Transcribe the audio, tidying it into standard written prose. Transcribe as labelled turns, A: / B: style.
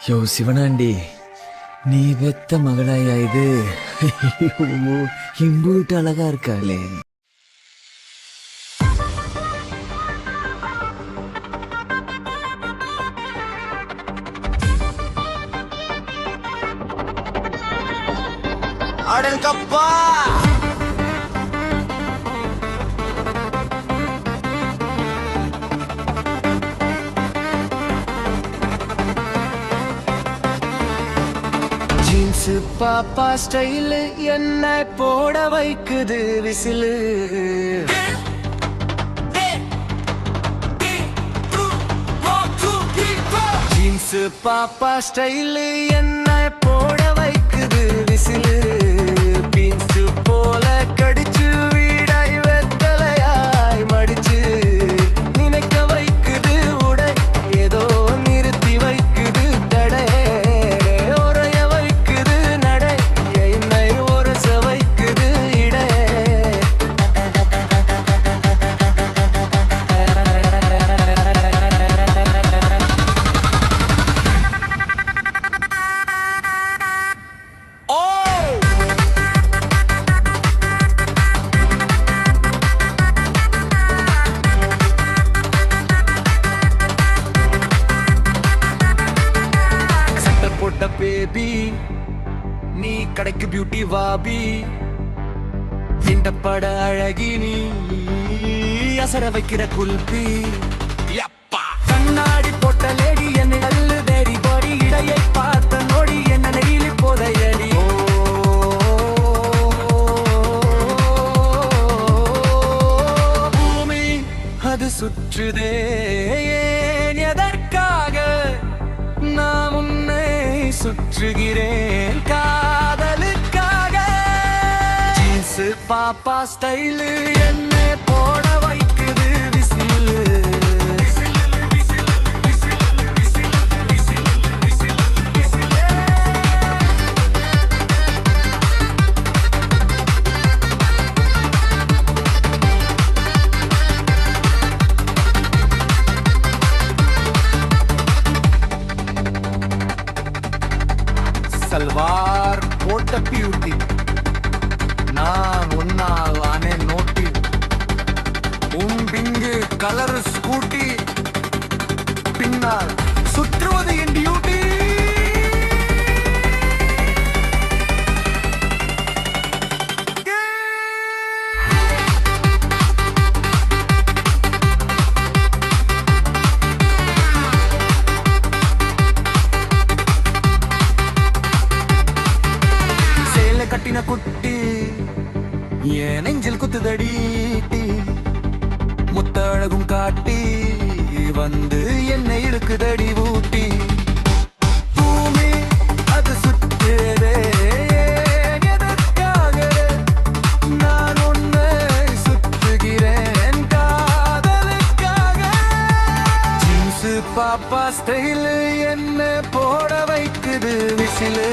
A: யோ சிவனாண்டி, நீ பெத்த மகளாயா இது? இம்பூட்டு அழகா இருக்காளே.
B: அடங்கப்பா ஜீன்ஸ் பாப்பா ஸ்டைலு என்ன போட வைக்குது விசிலு. ஜீன்ஸ் பாப்பா ஸ்டைலு என்ன போட வைக்குது விசிலு. பீன்ஸ் போல கடிச்சு வீடாய் வெத்தலையாய் மடிச்சு நினைக்க வைக்குது உடை. ஏதோ நிறுத்தி வைக்குது தடை, உரைய வைக்குது நடை, என்னை உரச வைக்குது இடை. பேபி நீ கடைக்கு பியூட்டி வாபி, திண்டப்பட அழகி நீ அசர வைக்கிற குல்பி. கண்ணாடி போட்ட லேடி என்னை நல்லு தேடி பாடி, இடையை பார்த்த நோடி என்ன நெகிழி போதையடி. பூமி அது சுற்றுதே ஏன் எதற்காக, நான் உன்னை சுற்றுகிறேன் காதலுக்காக. ஜீன்ஸ் பாப்பா ஸ்டைலு என்ன போட வைக்குது விசிலு. சல்வார் போட்ட பியூட்டி நான் ஒன்னால் ஆனே நோட்டி. பிங்கு கலர் ஸ்கூட்டி பின்னால் சுற்றுவது என் டியூட்டி. கட்டின குட்டி என் நெஞ்சில் குத்துதடி, முத்தழகும் காட்டி வந்து என்னை இழுக்குதடி ஊட்டி. பூமி அது சுற்றுதே எதற்காக, நான் உன்னை சுற்றுகிறேன் காதலுக்காக. ஜீன்ஸ் பாப்பா ஸ்டைலு என்ன போட வைக்குது விசிலு.